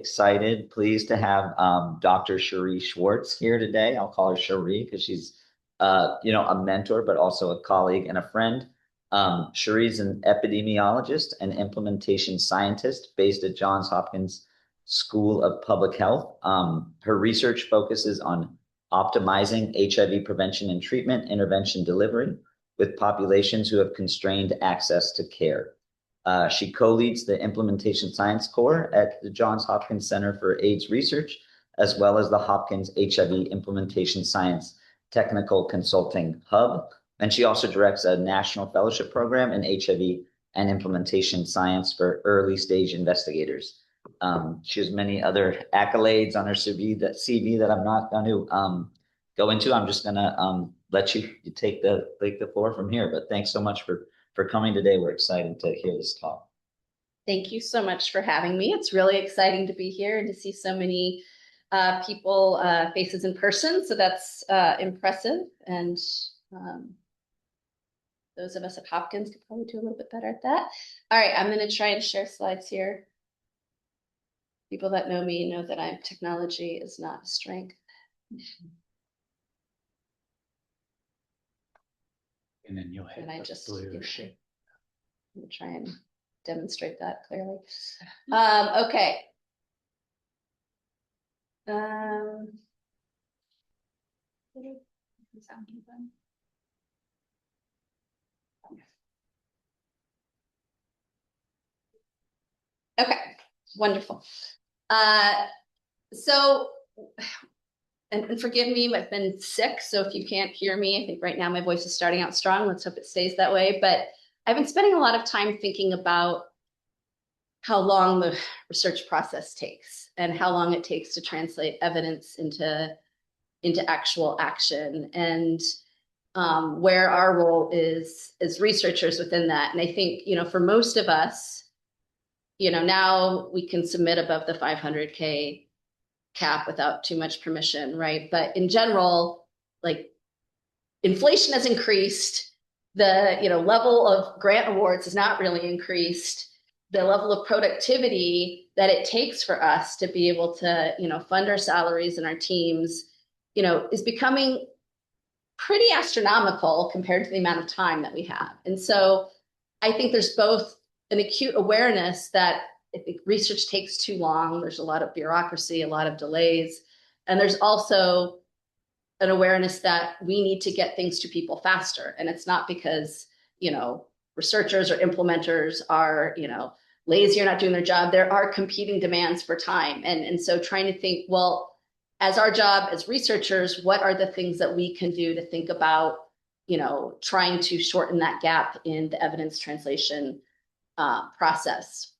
excited, pleased to have Dr. Sheree Schwartz here today. I'll call her Sheree because she's a mentor, but also a colleague and a friend. Sheree's an epidemiologist and implementation scientist based at Johns Hopkins School of Public Health. Her research focuses on optimizing HIV prevention and treatment intervention delivery with populations who have constrained access to care. She co-leads the Implementation Science Core at the Johns Hopkins Center for AIDS Research, as well as the Hopkins HIV Implementation Science Technical Consulting Hub. And she also directs a national fellowship program in HIV and implementation science for early stage investigators. She has many other accolades on her CV that I'm not going to go into. I'm just going to let you take the floor from here. But thanks so much for coming today. We're excited to hear this talk. Thank you so much for having me. It's really exciting to be here and to see so many people, faces in person. So that's impressive. And those of us at Hopkins could probably do a little bit better at that. All right, I'm going to try and share slides here. People that know me know that technology is not a strength. And then you'll hit the blue shape. I'm going to try and demonstrate that clearly. Okay. Okay, wonderful. And forgive me, I've been sick, so if you can't hear me, I think right now my voice is starting out strong. Let's hope it stays that way. But I've been spending a lot of time thinking about how long the research process takes and how long it takes to translate evidence into actual action, and where our role is as researchers within that. And I think, for most of us, now we can submit above the 500K cap without too much permission, right? But in general, like, inflation has increased, the level of grant awards has not really increased, the level of productivity that it takes for us to be able to fund our salaries and our teams is becoming pretty astronomical compared to the amount of time that we have. And so I think there's both an acute awareness that I think research takes too long. There's a lot of bureaucracy, a lot of delays. And there's also an awareness that we need to get things to people faster. And it's not because, researchers or implementers are, lazy or not doing their job. There are competing demands for time. And so trying to think, well, as our job as researchers, what are the things that we can do to think about, trying to shorten that gap in the evidence translation process.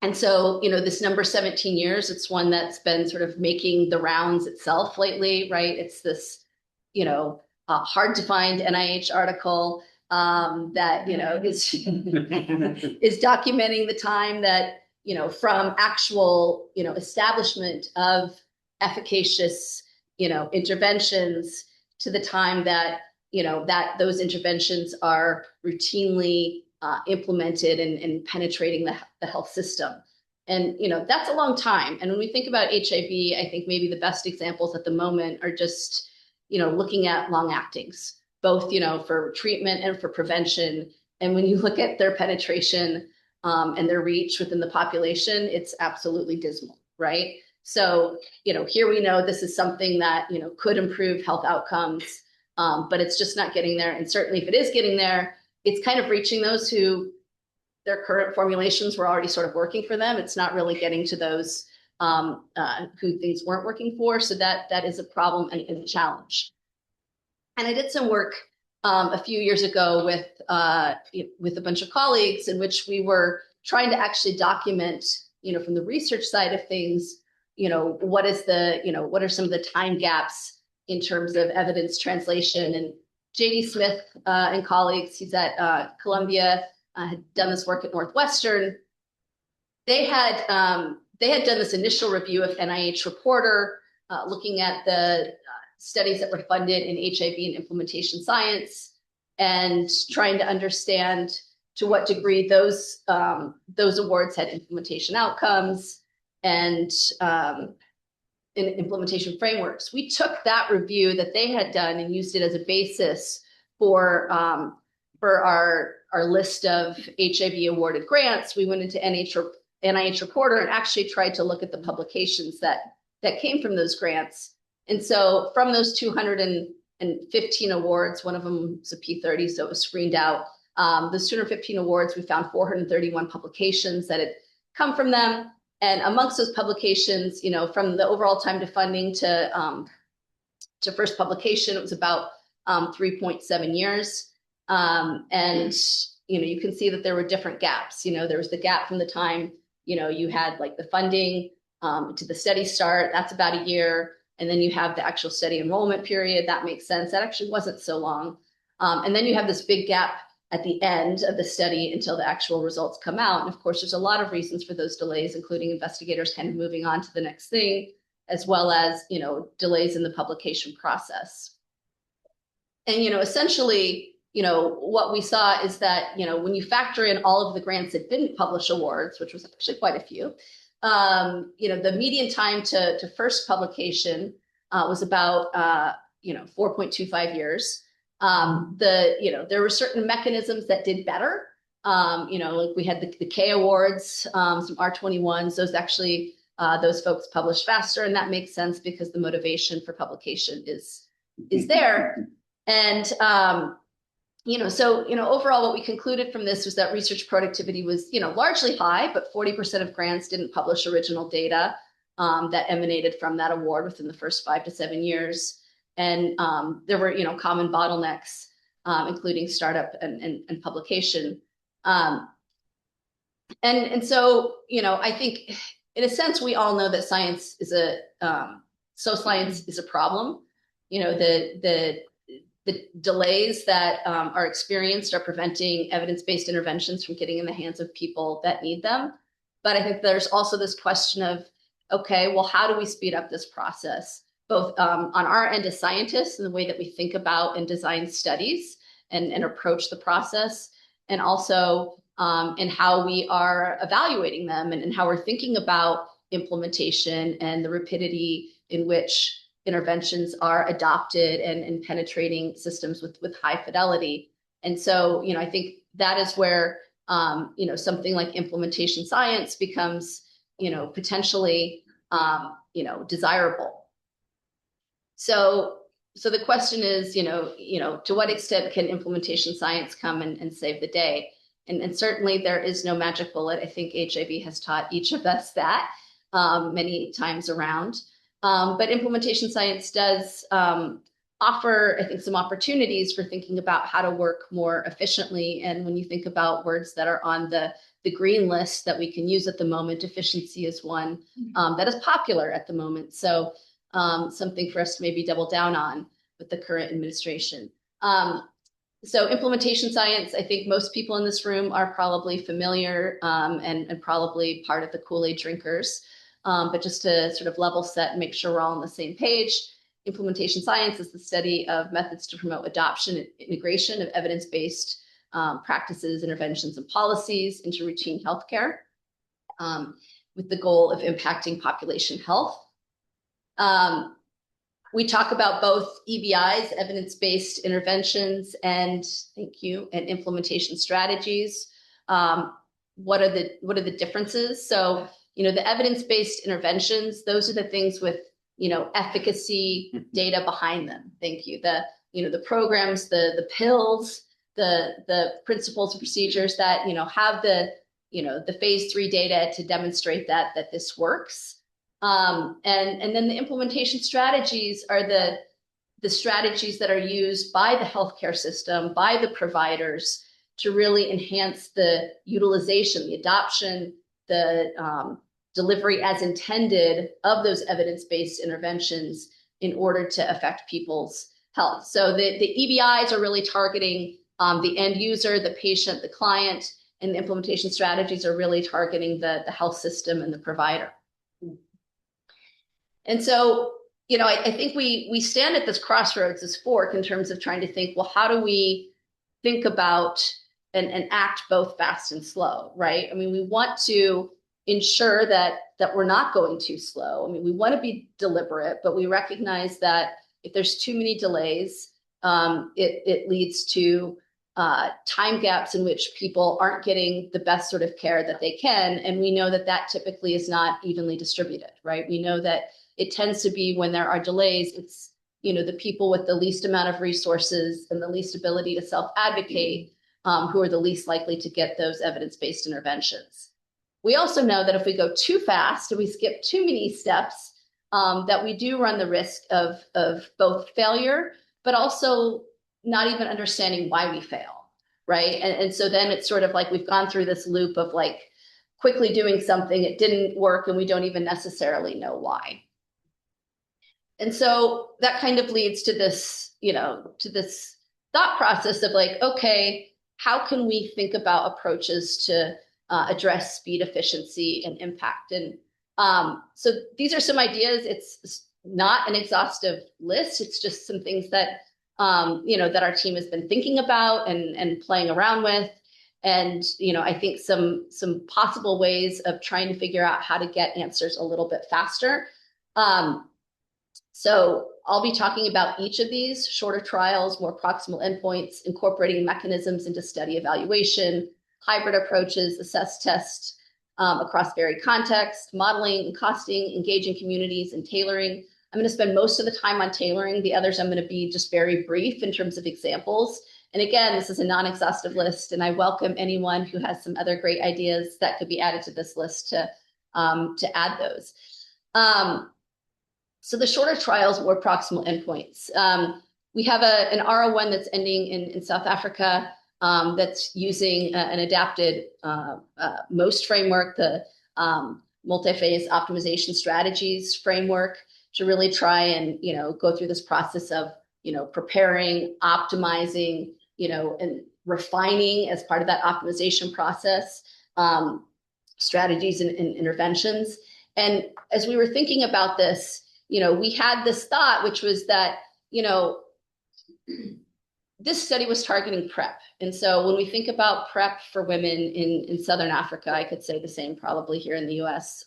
And so, this number 17 years, it's one that's been sort of making the rounds itself lately, right? It's this, hard to find NIH article that, is, is documenting the time that, from actual, establishment of efficacious, interventions to the time that, that those interventions are routinely implemented and penetrating the health system. And, that's a long time. And when we think about HIV, I think maybe the best examples at the moment are just, looking at long actings, both, for treatment and for prevention. And when you look at their penetration and their reach within the population, it's absolutely dismal, right? So, here we know this is something that, could improve health outcomes, but it's just not getting there. And certainly if it is getting there, it's kind of reaching those who their current formulations were already sort of working for them. It's not really getting to those who things weren't working for. So that is a problem and a challenge. And I did some work a few years ago with a bunch of colleagues in which we were trying to actually document, from the research side of things, what are some of the time gaps in terms of evidence translation. And J.D. Smith and colleagues, he's at Columbia, had done this work at Northwestern. They had done this initial review of NIH Reporter, looking at the studies that were funded in HIV and implementation science, and trying to understand to what degree those awards had implementation outcomes, and in implementation frameworks. We took that review that they had done and used it as a basis for our list of HIV awarded grants. We went into NIH Reporter and actually tried to look at the publications that came from those grants. And so from those 215 awards, one of them was a P30, so it was screened out. Those 215 awards, we found 431 publications that had come from them. And amongst those publications, from the overall time to funding to first publication, it was about 3.7 years. And, you can see that there were different gaps. There was the gap from the time, you had like the funding to the study start, that's about a year. And then you have the actual study enrollment period. That makes sense. That actually wasn't so long. And then you have this big gap at the end of the study until the actual results come out. And of course, there's a lot of reasons for those delays, including investigators kind of moving on to the next thing, as well as, delays in the publication process. And, essentially, what we saw is that, when you factor in all of the grants that didn't publish awards, which was actually quite a few, the median time to first publication was about, 4.25 years. There were certain mechanisms that did better. Like we had the K awards, some R21s, those actually, those folks published faster, and that makes sense because the motivation for publication is there. And, overall, what we concluded from this was that research productivity was, largely high, but 40% of grants didn't publish original data that emanated from that award within the first 5 to 7 years. And there were, common bottlenecks, including startup and publication. And so, I think in a sense, we all know that science is science is a problem. The delays that are experienced are preventing evidence-based interventions from getting in the hands of people that need them. But I think there's also this question of, okay, well, how do we speed up this process? Both on our end as scientists and the way that we think about and design studies and approach the process, and also in how we are evaluating them and how we're thinking about implementation and the rapidity in which interventions are adopted and penetrating systems with high fidelity. And so, I think that is where, something like implementation science becomes, potentially, desirable. So the question is, to what extent can implementation science come and save the day? And certainly there is no magic bullet. I think HIV has taught each of us that many times around. But implementation science does offer, I think, some opportunities for thinking about how to work more efficiently. And when you think about words that are on the green list that we can use at the moment, efficiency is one that is popular at the moment. So something for us to maybe double down on with the current administration. So implementation science, I think most people in this room are probably familiar and probably part of the Kool-Aid drinkers. But just to sort of level set and make sure we're all on the same page, implementation science is the study of methods to promote adoption and integration of evidence-based practices, interventions, and policies into routine healthcare with the goal of impacting population health. We talk about both EBIs, evidence-based interventions, and implementation strategies. What are the differences? So, the evidence-based interventions, those are the things with, efficacy data behind them. Thank you. The programs, the pills, the principles and procedures that, have the phase 3 data to demonstrate that this works. And then the implementation strategies are the strategies that are used by the healthcare system, by the providers to really enhance the utilization, the adoption, the delivery as intended of those evidence-based interventions in order to affect people's health. So the EBIs are really targeting the end user, the patient, the client, and the implementation strategies are really targeting the health system and the provider. And so, I think we stand at this crossroads, this fork, in terms of trying to think, well, how do we think about and act both fast and slow, right? I mean, we want to ensure that we're not going too slow. I mean, we want to be deliberate, but we recognize that if there's too many delays, it leads to time gaps in which people aren't getting the best sort of care that they can. And we know that that typically is not evenly distributed, right? We know that it tends to be when there are delays, it's, you know, the people with the least amount of resources and the least ability to self-advocate who are the least likely to get those evidence-based interventions. We also know that if we go too fast and we skip too many steps, that we do run the risk of both failure, but also not even understanding why we fail, right? And so then it's sort of like we've gone through this loop of like quickly doing something, it didn't work, and we don't even necessarily know why. And so that kind of leads to this, you know, to this thought process of like, okay, how can we think about approaches to address speed, efficiency, and impact? And so these are some ideas. It's not an exhaustive list. It's just some things that you know, that our team has been thinking about and playing around with. And, you know, I think some possible ways of trying to figure out how to get answers a little bit faster. So I'll be talking about each of these: shorter trials, more proximal endpoints, incorporating mechanisms into study evaluation, hybrid approaches, assess, test across varied contexts, modeling and costing, engaging communities, and tailoring. I'm going to spend most of the time on tailoring. The others I'm going to be just very brief in terms of examples. And again, this is a non-exhaustive list, and I welcome anyone who has some other great ideas that could be added to this list to add those. So the shorter trials, more proximal endpoints. We have an R01 that's ending in South Africa that's using an adapted MOST framework, the multi-phase optimization strategies framework, to really try and, you know, go through this process of, you know, preparing, optimizing, you know, and refining as part of that optimization process, strategies and interventions. And as we were thinking about this, you know, we had this thought, which was that, you know, this study was targeting PrEP. And so when we think about PrEP for women in Southern Africa, I could say the same probably here in the US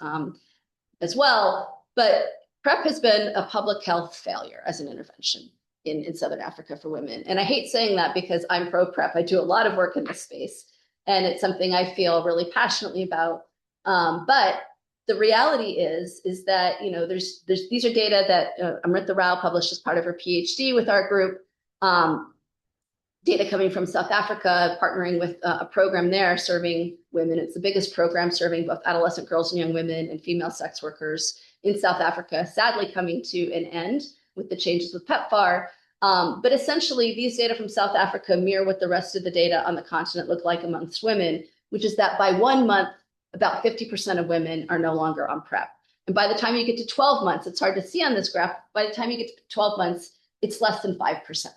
as well. But PrEP has been a public health failure as an intervention in Southern Africa for women. And I hate saying that because I'm pro-PrEP. I do a lot of work in this space, and it's something I feel really passionately about. But the reality is that, you know, there's these are data that Amrita Rao published as part of her PhD with our group, data coming from South Africa, partnering with a program there serving women. It's the biggest program serving both adolescent girls and young women and female sex workers in South Africa, sadly coming to an end with the changes with PEPFAR. But essentially, these data from South Africa mirror what the rest of the data on the continent look like amongst women, which is that by 1 month, about 50% of women are no longer on PrEP. And by the time you get to 12 months, it's hard to see on this graph, by the time you get to 12 months, it's less than 5%.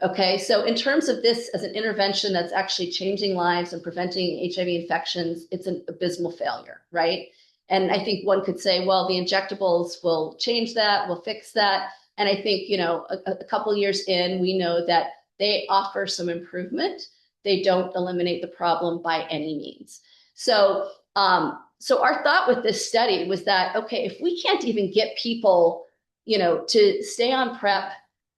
Okay, so in terms of this as an intervention that's actually changing lives and preventing HIV infections, it's an abysmal failure, right? And I think one could say, well, the injectables will change that, will fix that. And I think, you know, a couple years in, we know that they offer some improvement. They don't eliminate the problem by any means. So, so our thought with this study was that, okay, if we can't even get people, you know, to stay on PrEP,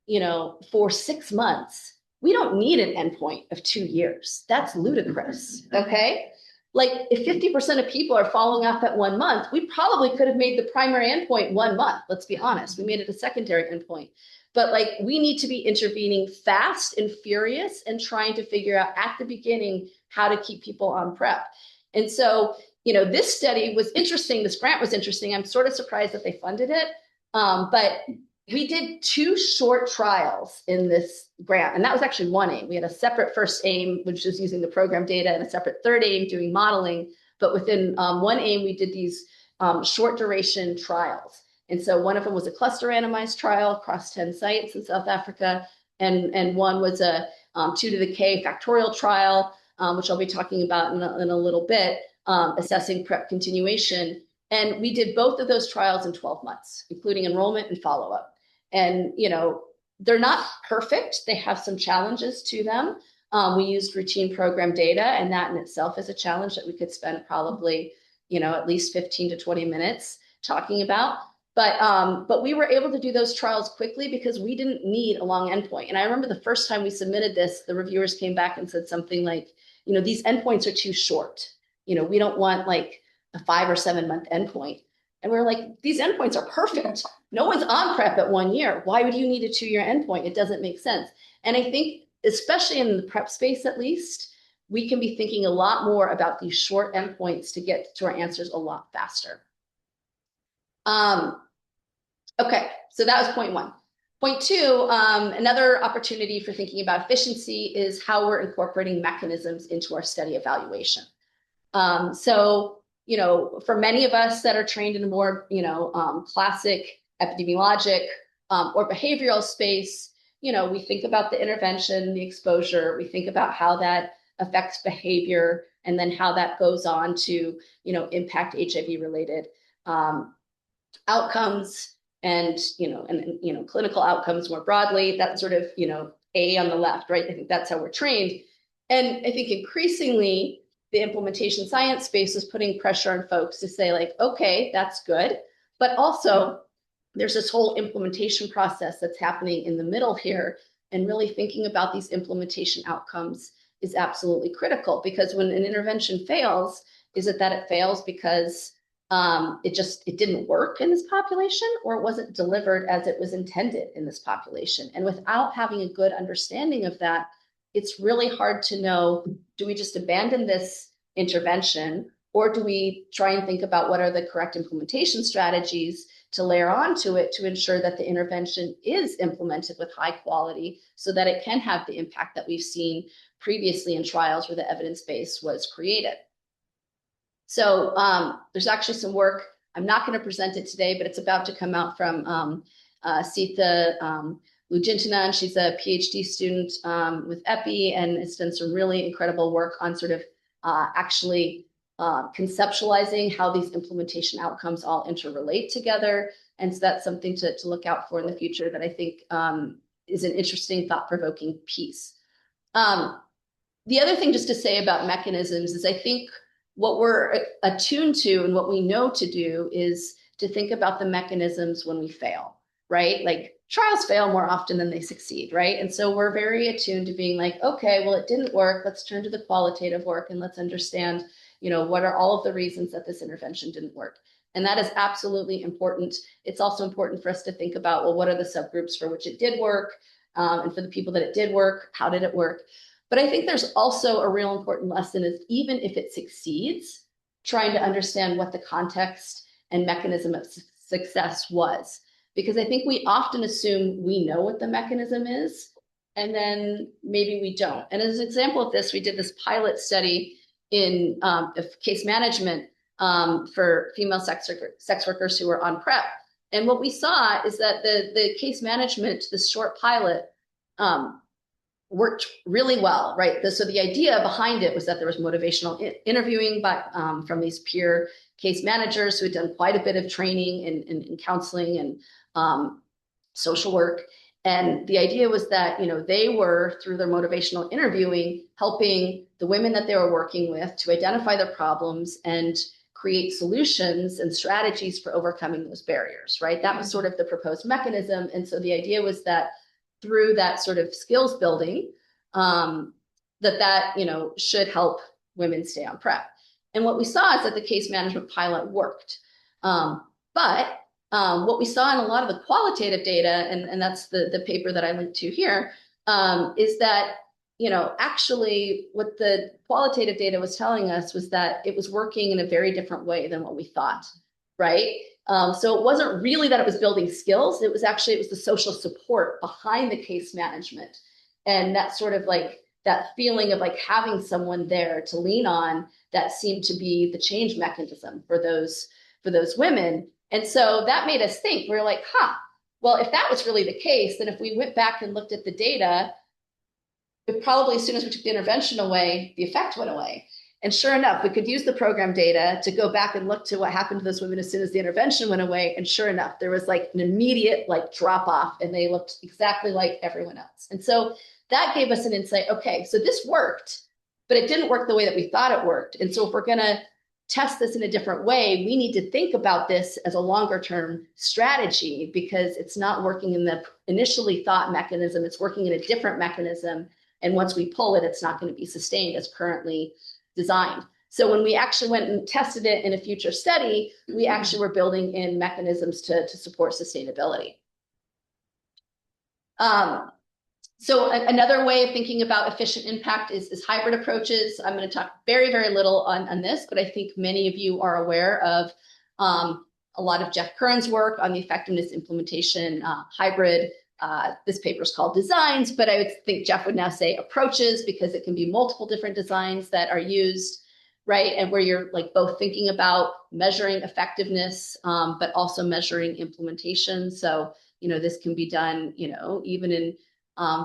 you know, for 6 months, we don't need an endpoint of 2 years. That's ludicrous, okay? Like if 50% of people are falling off at 1 month, we probably could have made the primary endpoint 1 month. Let's be honest. We made it a secondary endpoint. But like we need to be intervening fast and furious and trying to figure out at the beginning how to keep people on PrEP. And so, you know, this study was interesting. This grant was interesting. I'm sort of surprised that they funded it. But we did 2 short trials in this grant, and that was actually one aim. We had a separate first aim, which was using the program data, and a separate third aim doing modeling. But within one aim, we did these short duration trials. And so one of them was a cluster randomized trial across 10 sites in South Africa, and one was a 2 to the K factorial trial, which I'll be talking about in a little bit, assessing PrEP continuation. And we did both of those trials in 12 months, including enrollment and follow-up. And, you know, they're not perfect. They have some challenges to them. We used routine program data, and that in itself is a challenge that we could spend probably, at least 15 to 20 minutes talking about. But we were able to do those trials quickly because we didn't need a long endpoint. And I remember the first time we submitted this, the reviewers came back and said something like, these endpoints are too short. We don't want like a 5 or 7 month endpoint. And we're like, these endpoints are perfect. No one's on PrEP at 1 year. Why would you need a 2-year endpoint? It doesn't make sense. And I think, especially in the PrEP space, at least, we can be thinking a lot more about these short endpoints to get to our answers a lot faster. Okay, so that was point 1. Point 2, another opportunity for thinking about efficiency is how we're incorporating mechanisms into our study evaluation. So, for many of us that are trained in a more, classic epidemiologic or behavioral space, we think about the intervention, the exposure, we think about how that affects behavior, and then how that goes on to, impact HIV-related outcomes and clinical outcomes more broadly. That's sort of, A on the left, right? I think that's how we're trained. And I think increasingly the implementation science space is putting pressure on folks to say like, okay, that's good. But also there's this whole implementation process that's happening in the middle here, and really thinking about these implementation outcomes is absolutely critical, because when an intervention fails, is it that it fails because it didn't work in this population, or it wasn't delivered as it was intended in this population? And without having a good understanding of that, it's really hard to know, do we just abandon this intervention, or do we try and think about what are the correct implementation strategies to layer onto it to ensure that the intervention is implemented with high quality so that it can have the impact that we've seen previously in trials where the evidence base was created. So there's actually some work. I'm not going to present it today, but it's about to come out from Sita Lugintanan. She's a PhD student with EPI and has done some really incredible work on sort of actually conceptualizing how these implementation outcomes all interrelate together. And so that's something to look out for in the future that I think is an interesting, thought-provoking piece. The other thing just to say about mechanisms is I think what we're attuned to and what we know to do is to think about the mechanisms when we fail, right? Like trials fail more often than they succeed, right? And so we're very attuned to being like, okay, well, it didn't work. Let's turn to the qualitative work and let's understand, what are all of the reasons that this intervention didn't work? And that is absolutely important. It's also important for us to think about, well, what are the subgroups for which it did work? And for the people that it did work, how did it work? But I think there's also a real important lesson is even if it succeeds, trying to understand what the context and mechanism of success was. Because I think we often assume we know what the mechanism is, and then maybe we don't. And as an example of this, we did this pilot study in case management for female sex workers who were on PrEP. And what we saw is that the case management, this short pilot, worked really well, right? So the idea behind it was that there was motivational interviewing from these peer case managers who had done quite a bit of training in counseling and social work. And the idea was that, they were, through their motivational interviewing, helping the women that they were working with to identify their problems and create solutions and strategies for overcoming those barriers, right? That was sort of the proposed mechanism. And so the idea was that through that sort of skills building, that should help women stay on PrEP. And what we saw is that the case management pilot worked. But what we saw in a lot of the qualitative data, and that's the paper that I linked to here, is that, actually what the qualitative data was telling us was that it was working in a very different way than what we thought, right? So it wasn't really that it was building skills. It was the social support behind the case management. And that sort of like that feeling of like having someone there to lean on that seemed to be the change mechanism for those women. And so that made us think, we were like, well, if that was really the case, then if we went back and looked at the data, it probably as soon as we took the intervention away, the effect went away. And sure enough, we could use the program data to go back and look to what happened to those women as soon as the intervention went away. And sure enough, there was like an immediate like drop off and they looked exactly like everyone else. And so that gave us an insight. Okay, so this worked, but it didn't work the way that we thought it worked. And so if we're going to test this in a different way, we need to think about this as a longer term strategy because it's not working in the initially thought mechanism, it's working in a different mechanism. And once we pull it, it's not going to be sustained as currently designed. So when we actually went and tested it in a future study, we actually were building in mechanisms to support sustainability. So another way of thinking about efficient impact is hybrid approaches. I'm going to talk very, very little on this, but I think many of you are aware of a lot of Jeff Curran's work on the effectiveness implementation hybrid. This paper is called designs, but I would think Jeff would now say approaches because it can be multiple different designs that are used, right? And where you're like both thinking about measuring effectiveness, but also measuring implementation. So, this can be done, even in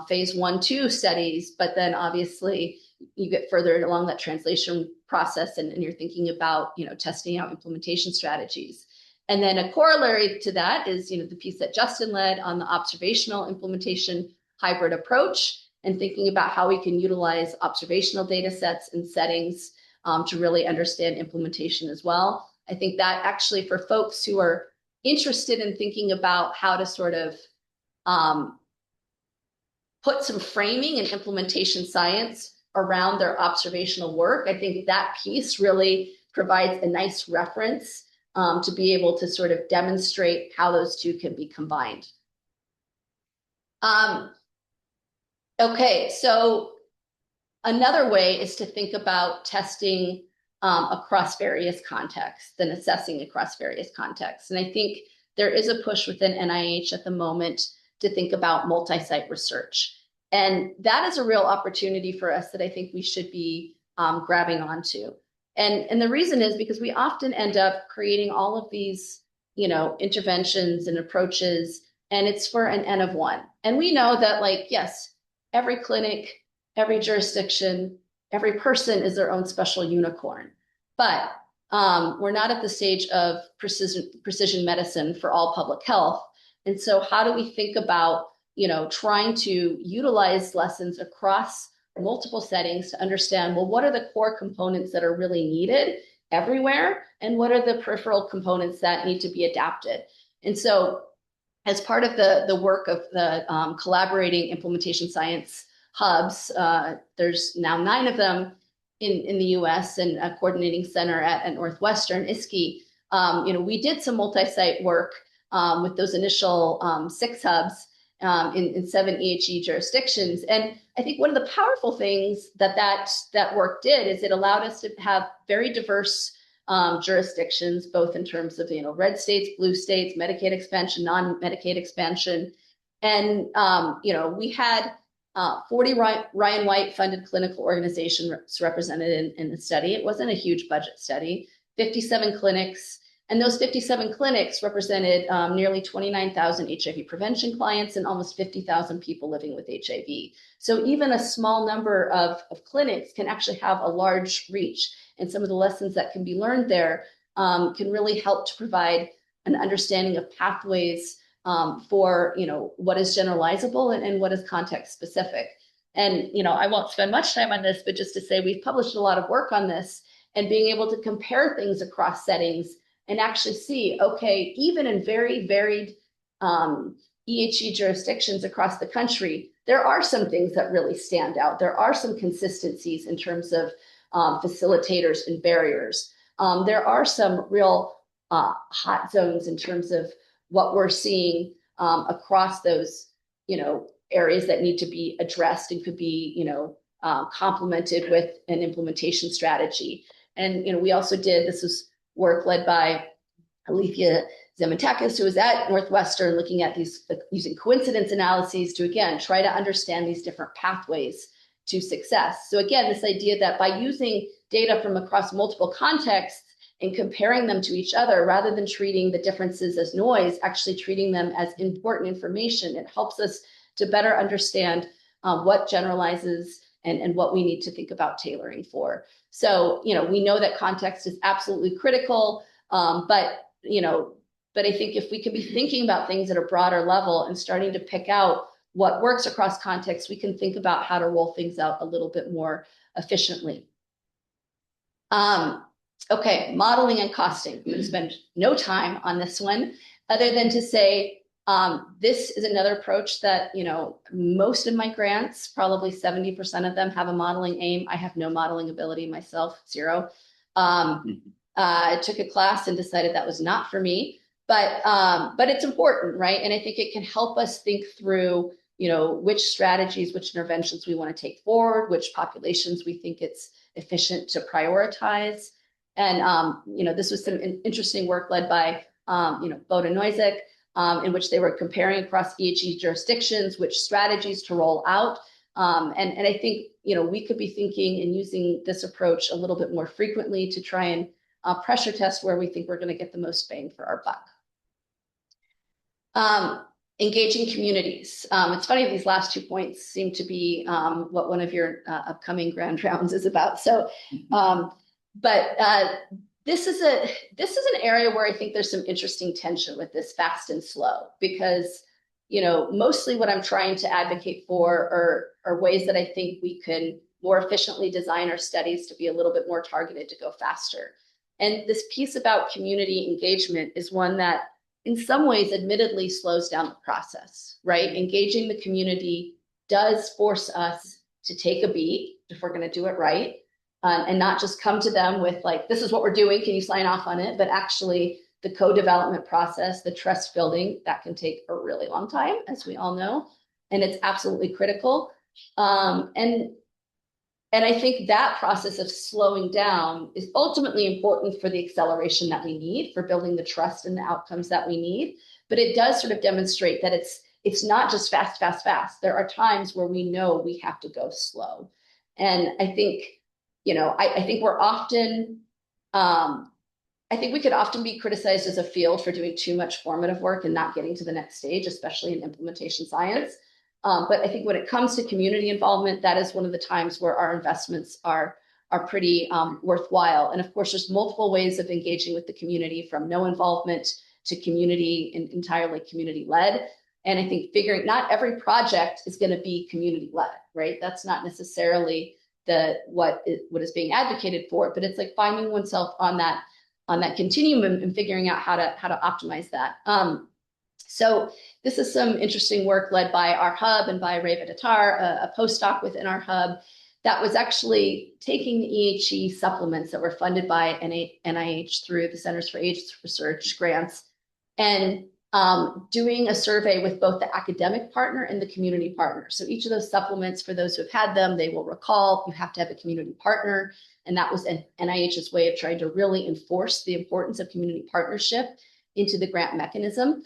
phase 1-2 studies, but then obviously you get further along that translation process and you're thinking about, testing out implementation strategies. And then a corollary to that is, the piece that Justin led on the observational implementation hybrid approach and thinking about how we can utilize observational data sets and settings to really understand implementation as well. I think that actually for folks who are interested in thinking about how to sort of put some framing and implementation science around their observational work, I think that piece really provides a nice reference to be able to sort of demonstrate how those two can be combined. Okay, so another way is to think about testing across various contexts and assessing across various contexts. And I think there is a push within NIH at the moment to think about multi-site research. And that is a real opportunity for us that I think we should be grabbing onto. And the reason is because we often end up creating all of these, interventions and approaches, and it's for an N of one. And we know that, yes, every clinic, every jurisdiction, every person is their own special unicorn. But we're not at the stage of precision medicine for all public health. And so how do we think about, trying to utilize lessons across multiple settings to understand, well, what are the core components that are really needed everywhere? And what are the peripheral components that need to be adapted? And so as part of the work of the collaborating implementation science hubs, there's now 9 of them in the US and a coordinating center at Northwestern, ISKI. We did some multi-site work with those initial 6 hubs in 7 EHE jurisdictions. And I think one of the powerful things that work did is it allowed us to have very diverse jurisdictions, both in terms of, red states, blue states, Medicaid expansion, non-Medicaid expansion. And, we had 40 Ryan White funded clinical organizations represented in the study. It wasn't a huge budget study, 57 clinics. And those 57 clinics represented nearly 29,000 HIV prevention clients and almost 50,000 people living with HIV. So even a small number of clinics can actually have a large reach. And some of the lessons that can be learned there can really help to provide an understanding of pathways for what is generalizable and what is context specific. And I won't spend much time on this, but just to say we've published a lot of work on this and being able to compare things across settings and actually see, okay, even in very varied EHE jurisdictions across the country, there are some things that really stand out. There are some consistencies in terms of facilitators and barriers. There are some real hot zones in terms of what we're seeing across those, areas that need to be addressed and could be, complemented with an implementation strategy. And, we also did, this was work led by Alethea Zamatakis, who was at Northwestern looking at these, using coincidence analyses to, again, try to understand these different pathways to success. So again, this idea that by using data from across multiple contexts and comparing them to each other, rather than treating the differences as noise, actually treating them as important information, it helps us to better understand what generalizes and what we need to think about tailoring for. So, we know that context is absolutely critical, but I think if we could be thinking about things at a broader level and starting to pick out what works across context, we can think about how to roll things out a little bit more efficiently. Okay, modeling and costing. I'm going to spend no time on this one other than to say this is another approach that, most of my grants, probably 70% of them have a modeling aim. I have no modeling ability myself, zero. I took a class and decided that was not for me, but it's important, right? And I think it can help us think through, which strategies, which interventions we want to take forward, which populations we think it's efficient to prioritize. And, this was some interesting work led by, Boda Noisek, in which they were comparing across EHE jurisdictions, which strategies to roll out. And I think, we could be thinking and using this approach a little bit more frequently to try and pressure test where we think we're going to get the most bang for our buck. Engaging communities. It's funny, these last 2 points seem to be what one of your upcoming grand rounds is about. So, this is an area where I think there's some interesting tension with this fast and slow, because, mostly what I'm trying to advocate for are ways that I think we can more efficiently design our studies to be a little bit more targeted, to go faster. And this piece about community engagement is one that in some ways admittedly slows down the process, right? Engaging the community does force us to take a beat if we're going to do it right. And not just come to them with like, this is what we're doing, can you sign off on it? But actually the co-development process, the trust building, that can take a really long time, as we all know, and it's absolutely critical. And I think that process of slowing down is ultimately important for the acceleration that we need for building the trust and the outcomes that we need. But it does sort of demonstrate that it's not just fast, fast, fast. There are times where we know we have to go slow. And I think, I think we're often, I think we could often be criticized as a field for doing too much formative work and not getting to the next stage, especially in implementation science. But I think when it comes to community involvement, that is one of the times where our investments are pretty worthwhile. And of course, there's multiple ways of engaging with the community, from no involvement to community and entirely community led. And I think figuring not every project is going to be community led, right? That's not necessarily what is being advocated for, but it's like finding oneself on that continuum and figuring out how to optimize that. So this is some interesting work led by our hub and by Reva Datar, a postdoc within our hub, that was actually taking the EHE supplements that were funded by NIH through the Centers for AIDS Research grants, and doing a survey with both the academic partner and the community partner. So each of those supplements, for those who have had them, they will recall you have to have a community partner. And that was NIH's way of trying to really enforce the importance of community partnership into the grant mechanism.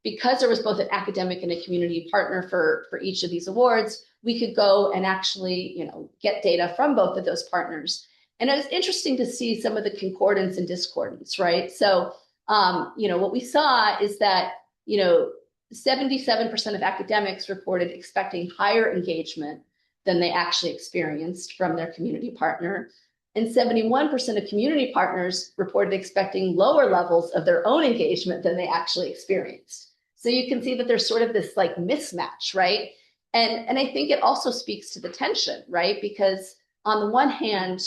Because there was both an academic and a community partner for each of these awards, we could go and actually, get data from both of those partners. And it was interesting to see some of the concordance and discordance, right? So, what we saw is that, 77% of academics reported expecting higher engagement than they actually experienced from their community partner. And 71% of community partners reported expecting lower levels of their own engagement than they actually experienced. So you can see that there's sort of this like mismatch, right? And I think it also speaks to the tension, right? Because on the one hand,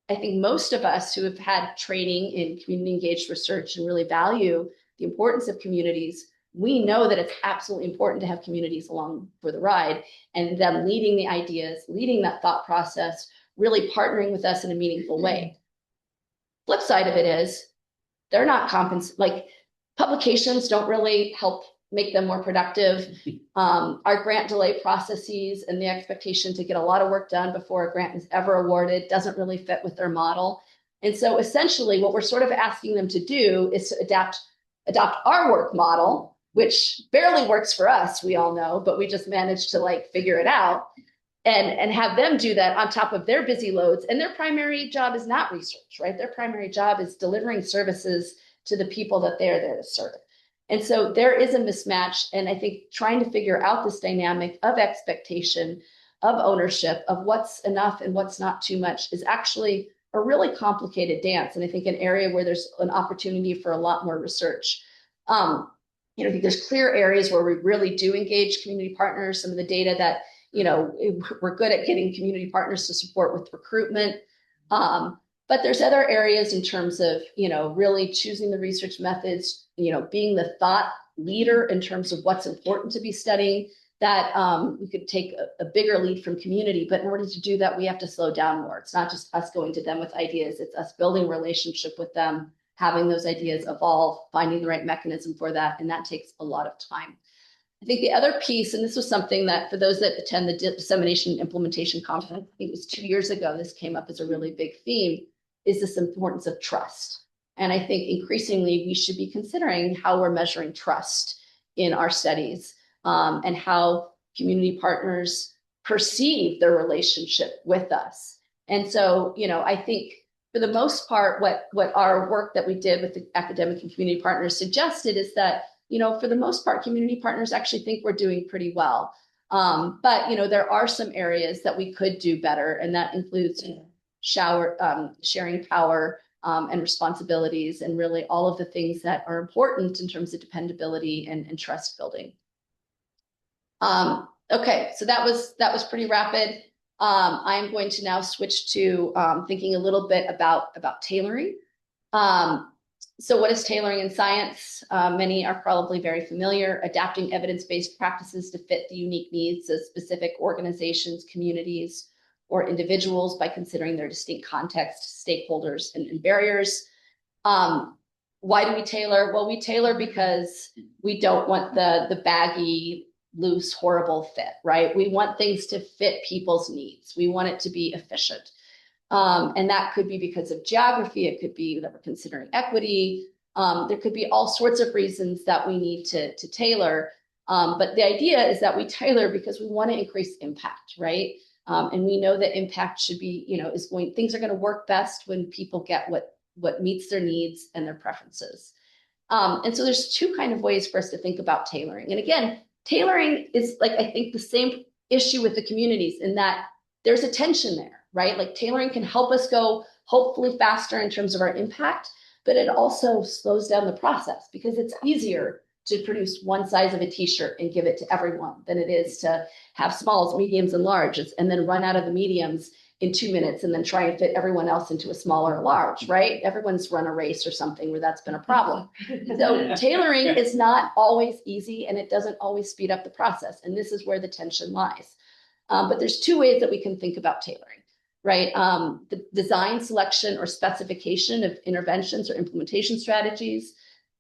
I think most of us who have had training in community engaged research and really value the importance of communities, we know that it's absolutely important to have communities along for the ride, and them leading the ideas, leading that thought process, really partnering with us in a meaningful way. Flip side of it is they're not like publications don't really help make them more productive. Our grant delay processes and the expectation to get a lot of work done before a grant is ever awarded doesn't really fit with their model. And so essentially what we're sort of asking them to do is to adopt our work model, which barely works for us, we all know, but we just managed to like figure it out, and have them do that on top of their busy loads. And their primary job is not research, right? Their primary job is delivering services to the people that they're there to serve. And so there is a mismatch. And I think trying to figure out this dynamic of expectation, of ownership, of what's enough and what's not too much is actually a really complicated dance. And I think an area where there's an opportunity for a lot more research. I think there's clear areas where we really do engage community partners. Some of the data that, we're good at getting community partners to support with recruitment. But there's other areas in terms of, really choosing the research methods, being the thought leader in terms of what's important to be studying, that we could take a bigger lead from community. But in order to do that, we have to slow down more. It's not just us going to them with ideas, it's us building a relationship with them, having those ideas evolve, finding the right mechanism for that. And that takes a lot of time. I think the other piece, and this was something that for those that attend the Dissemination and Implementation Conference, I think it was 2 years ago, this came up as a really big theme, is this importance of trust. And I think increasingly we should be considering how we're measuring trust in our studies, and how community partners perceive their relationship with us. And so, I think for the most part, what our work that we did with the academic and community partners suggested is that, for the most part, community partners actually think we're doing pretty well. But, there are some areas that we could do better, and that includes sharing power and responsibilities, and really all of the things that are important in terms of dependability and trust building. Okay, so that was pretty rapid. I'm going to now switch to thinking a little bit about tailoring. So what is tailoring in science? Many are probably very familiar: adapting evidence-based practices to fit the unique needs of specific organizations, communities, or individuals by considering their distinct context, stakeholders, and barriers. Why do we tailor? Well, we tailor because we don't want the baggy, loose, horrible fit, right? We want things to fit people's needs. We want it to be efficient. And that could be because of geography. It could be that we're considering equity. There could be all sorts of reasons that we need to tailor. But the idea is that we tailor because we want to increase impact, right? And we know that impact should be, things are going to work best when people get what meets their needs and their preferences. And so there's two kind of ways for us to think about tailoring. And again, tailoring is, like, I think the same issue with the communities, in that there's a tension there, right? Like, tailoring can help us go hopefully faster in terms of our impact, but it also slows down the process, because it's easier to produce one size of a t-shirt and give it to everyone than it is to have smalls, mediums, and larges, and then run out of the mediums in 2 minutes and then try and fit everyone else into a smaller or large, right? Everyone's run a race or something where that's been a problem. So tailoring is not always easy, and it doesn't always speed up the process. And this is where the tension lies. But there's two ways that we can think about tailoring, right? The design, selection, or specification of interventions or implementation strategies,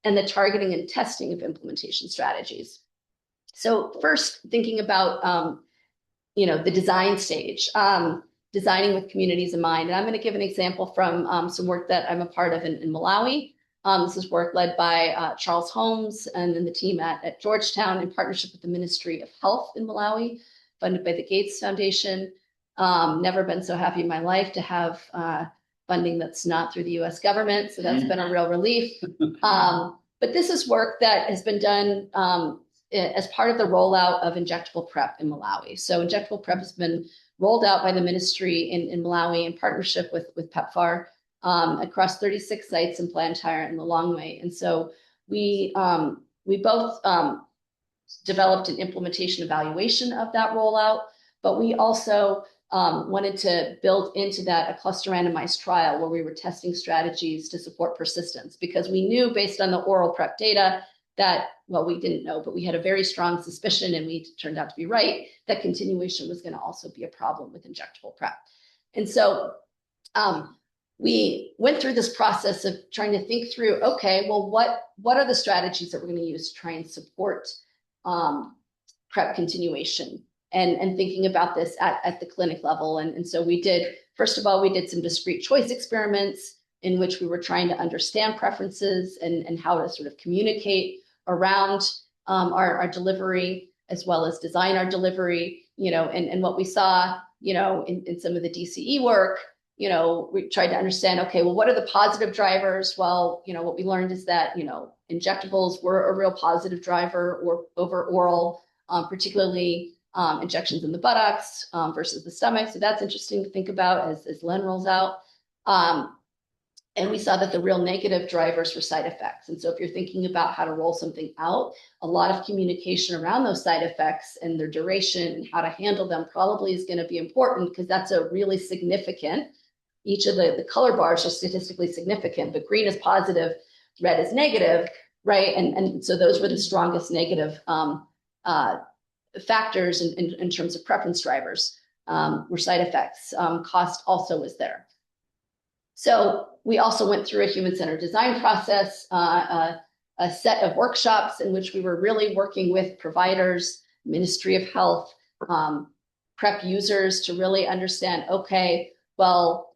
and the targeting and testing of implementation strategies. So first, thinking about, the design stage. Designing with communities in mind. And I'm going to give an example from some work that I'm a part of in Malawi. This is work led by Charles Holmes and then the team at Georgetown, in partnership with the Ministry of Health in Malawi, funded by the Gates Foundation. Never been so happy in my life to have funding that's not through the US government. So that's been a real relief. But this is work that has been done as part of the rollout of injectable PrEP in Malawi. So injectable PrEP has been rolled out by the ministry in Malawi in partnership with PEPFAR across 36 sites in Blantyre and Lilongwe. And so we both developed an implementation evaluation of that rollout, but we also wanted to build into that a cluster randomized trial where we were testing strategies to support persistence, because we knew, based on the oral PrEP data, that, well, we didn't know, but we had a very strong suspicion, and we turned out to be right, that continuation was going to also be a problem with injectable PrEP. And so we went through this process of trying to think through, okay, well, what are the strategies that we're going to use to try and support PrEP continuation, and thinking about this at the clinic level. And so we did, first of all, we did some discrete choice experiments in which we were trying to understand preferences and how to sort of communicate around our delivery, as well as design our delivery, and what we saw, in some of the DCE work, we tried to understand, okay, well, what are the positive drivers? Well, what we learned is that, injectables were a real positive driver or over oral, particularly injections in the buttocks versus the stomach. So that's interesting to think about as Len rolls out. And we saw that the real negative drivers were side effects. And so if you're thinking about how to roll something out, a lot of communication around those side effects and their duration and how to handle them probably is going to be important, because that's a really significant each of the color bars are statistically significant, but green is positive, red is negative, right? And so those were the strongest negative factors in terms of preference drivers, were side effects. Cost also was there. So we also went through a human-centered design process, a set of workshops in which we were really working with providers, Ministry of Health, PrEP users to really understand, okay, well,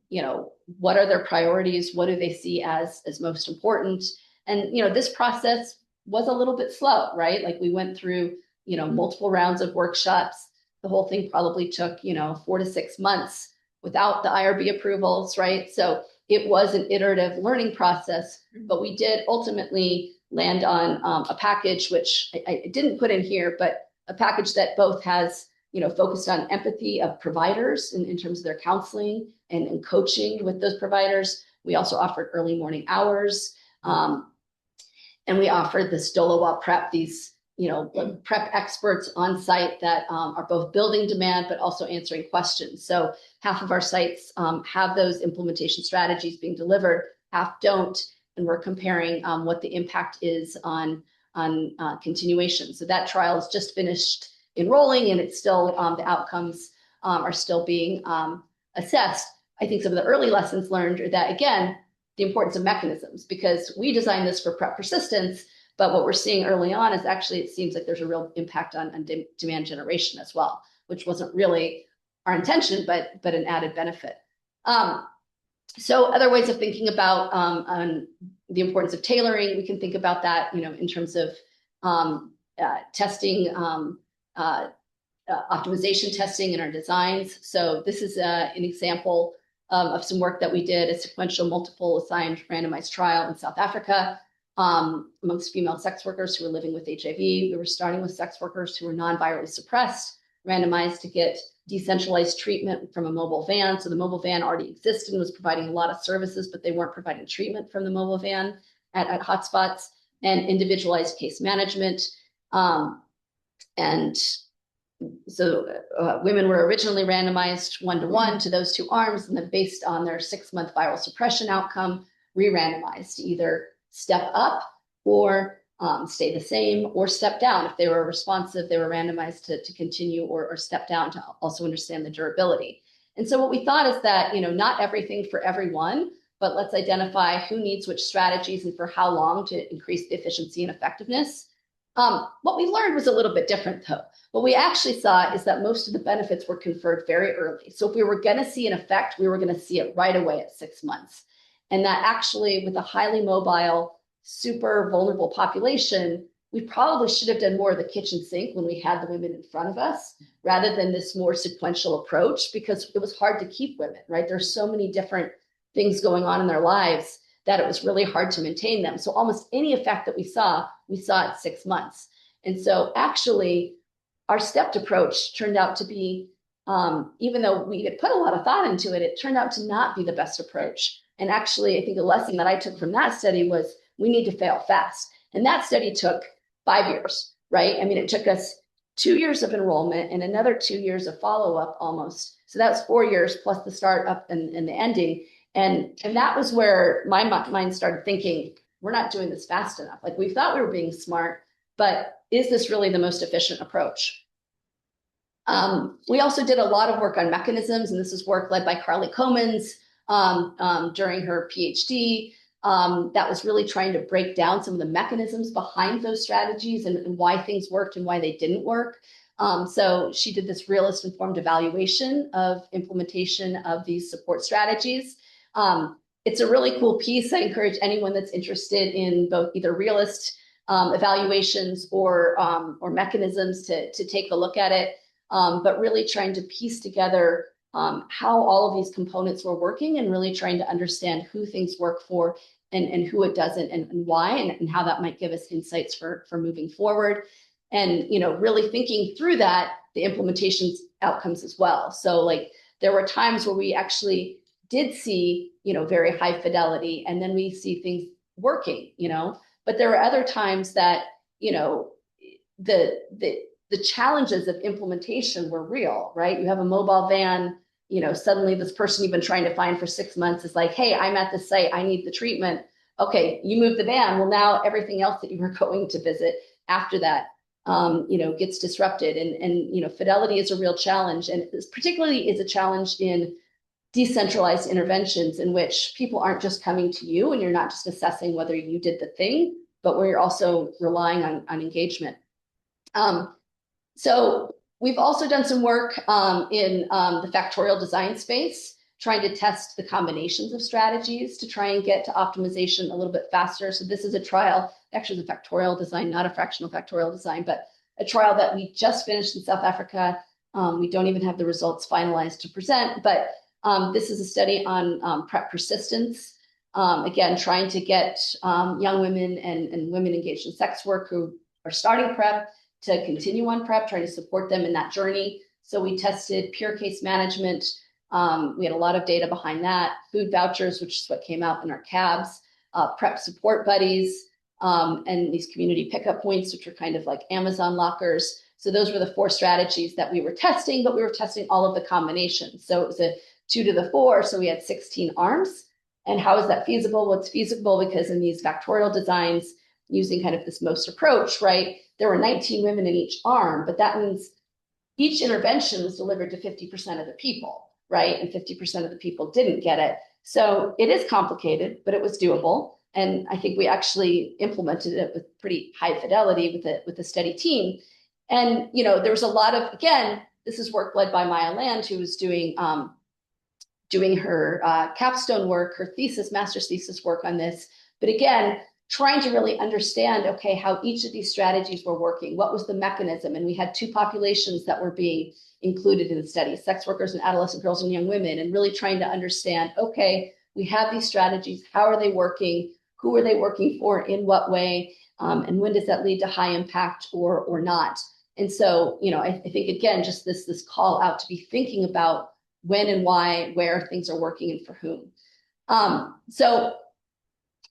what are their priorities? What do they see as most important? And, this process was a little bit slow, right? Like we went through, multiple rounds of workshops. The whole thing probably took, 4 to 6 months without the IRB approvals, right? So it was an iterative learning process, but we did ultimately land on a package, which I didn't put in here, but a package that both has, focused on empathy of providers in terms of their counseling and coaching with those providers. We also offered early morning hours. And we offered this Dolawa prep, these, prep experts on site that are both building demand, but also answering questions. So half of our sites have those implementation strategies being delivered, half don't. And we're comparing what the impact is on continuation. So that trial is just finished enrolling, and it's still, the outcomes are still being assessed. I think some of the early lessons learned are that, again, the importance of mechanisms, because we designed this for PrEP persistence, but what we're seeing early on is actually, it seems like there's a real impact on demand generation as well, which wasn't really our intention, but an added benefit. So other ways of thinking about on the importance of tailoring, we can think about that, in terms of testing, optimization testing in our designs. So this is an example of some work that we did, a sequential multiple assigned randomized trial in South Africa amongst female sex workers who were living with HIV. We were starting with sex workers who were non-virally suppressed, randomized to get decentralized treatment from a mobile van. So the mobile van already existed and was providing a lot of services, but they weren't providing treatment from the mobile van at hotspots, and individualized case management. And so women were originally randomized 1-to-1 to those two arms, and then based on their 6-month viral suppression outcome, re-randomized to either step up or stay the same, or step down. If they were responsive, they were randomized to continue or step down to also understand the durability. And so what we thought is that, not everything for everyone, but let's identify who needs which strategies and for how long to increase the efficiency and effectiveness. What we learned was a little bit different though. What we actually saw is that most of the benefits were conferred very early. So if we were going to see an effect, we were going to see it right away at 6 months. And that actually, with a highly mobile, super vulnerable population, we probably should have done more of the kitchen sink when we had the women in front of us, rather than this more sequential approach, because it was hard to keep women, right? There's so many different things going on in their lives that it was really hard to maintain them. So almost any effect that we saw at 6 months. And so actually, our stepped approach turned out to be, even though we had put a lot of thought into it, it turned out to not be the best approach. And actually, I think a lesson that I took from that study was we need to fail fast. And that study took 5 years, right? I mean, it took us 2 years of enrollment and another 2 years of follow-up almost. So that was 4 years plus the startup and the ending. And that was where my mind started thinking, we're not doing this fast enough. Like, we thought we were being smart, but is this really the most efficient approach? We also did a lot of work on mechanisms, and this is work led by Carly Comans during her PhD. That was really trying to break down some of the mechanisms behind those strategies and why things worked and why they didn't work. So she did this realist informed evaluation of implementation of these support strategies. It's a really cool piece. I encourage anyone that's interested in both either realist evaluations or mechanisms to take a look at it, but really trying to piece together how all of these components were working, and really trying to understand who things work for and who it doesn't, and why, and how that might give us insights for moving forward. And, really thinking through that, the implementation outcomes as well. So like, there were times where we actually did see, very high fidelity, and then we see things working, but there were other times that, the challenges of implementation were real, right? You have a mobile van, suddenly this person you've been trying to find for 6 months is like, hey, I'm at the site, I need the treatment. Okay, you move the van. Well, now everything else that you were going to visit after that, gets disrupted. And fidelity is a real challenge. And particularly is a challenge in decentralized interventions in which people aren't just coming to you and you're not just assessing whether you did the thing, but where you're also relying on engagement. So we've also done some work in the factorial design space, trying to test the combinations of strategies to try and get to optimization a little bit faster. So this is a trial, actually the factorial design, not a fractional factorial design, but a trial that we just finished in South Africa. We don't even have the results finalized to present, but this is a study on PrEP persistence. Again, trying to get young women and women engaged in sex work who are starting PrEP to continue on PrEP, trying to support them in that journey. So we tested peer case management. We had a lot of data behind that, food vouchers, which is what came out in our cabs, PrEP support buddies, and these community pickup points, which are kind of like Amazon lockers. So those were the 4 strategies that we were testing, but we were testing all of the combinations. So it was a 2 to the 4, so we had 16 arms. And how is that feasible? Well, it's feasible because in these factorial designs, using kind of this MOST approach, right, there were 19 women in each arm, but that means each intervention was delivered to 50% of the people, right? And 50% of the people didn't get it. So it is complicated, but it was doable. And I think we actually implemented it with pretty high fidelity with a steady team. And, there was a lot of, again, this is work led by Maya Land, who was doing her capstone work, her master's thesis work on this. But again, trying to really understand, okay, how each of these strategies were working, what was the mechanism? And we had 2 populations that were being included in the study, sex workers and adolescent girls and young women, and really trying to understand, okay, we have these strategies, how are they working? Who are they working for? In what way? And when does that lead to high impact or not? And so, I think, again, just this call out to be thinking about when and why, where things are working and for whom. So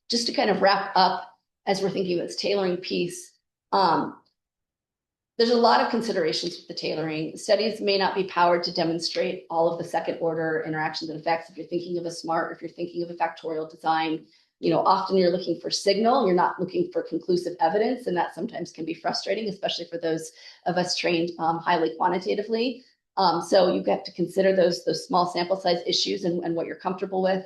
just to kind of wrap up, as we're thinking of this tailoring piece, there's a lot of considerations with the tailoring. Studies may not be powered to demonstrate all of the second order interactions and effects. If you're thinking of a SMART, or if you're thinking of a factorial design, often you're looking for signal, you're not looking for conclusive evidence, and that sometimes can be frustrating, especially for those of us trained highly quantitatively. So you have to consider those small sample size issues and what you're comfortable with.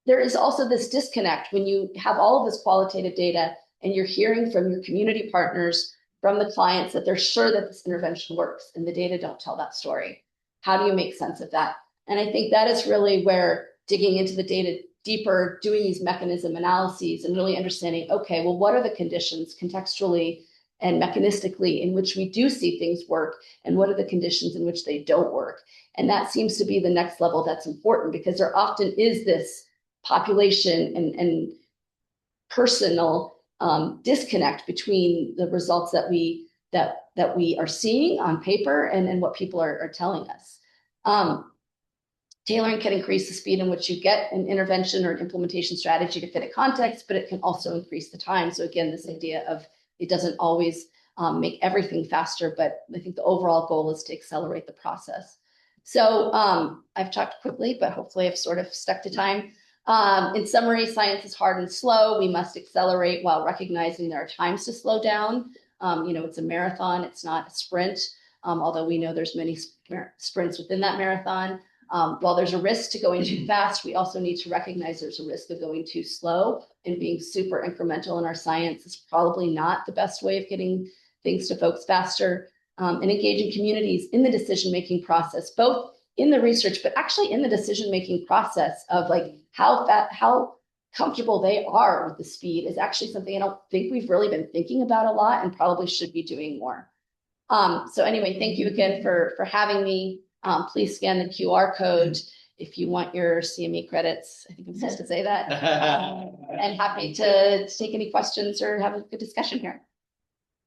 There is also this disconnect when you have all of this qualitative data and you're hearing from your community partners, from the clients, that they're sure that this intervention works and the data don't tell that story. How do you make sense of that? And I think that is really where digging into the data deeper, doing these mechanism analyses and really understanding, okay, well, what are the conditions contextually and mechanistically in which we do see things work, and what are the conditions in which they don't work? And that seems to be the next level that's important, because there often is this population and personal disconnect between the results that we are seeing on paper and what people are telling us. Tailoring can increase the speed in which you get an intervention or an implementation strategy to fit a context, but it can also increase the time. So again, this idea of it doesn't always make everything faster, but I think the overall goal is to accelerate the process. So I've talked quickly, but hopefully I've sort of stuck to time. In summary, science is hard and slow. We must accelerate while recognizing there are times to slow down. It's a marathon, it's not a sprint, although we know there's many sprints within that marathon. While there's a risk to going too fast, we also need to recognize there's a risk of going too slow, and being super incremental in our science is probably not the best way of getting things to folks faster. And engaging communities in the decision-making process, both in the research, but actually in the decision-making process of like how comfortable they are with the speed is actually something I don't think we've really been thinking about a lot and probably should be doing more. So anyway, thank you again for having me. Please scan the QR code if you want your CME credits. I think I'm supposed to say that. And happy to take any questions or have a good discussion here.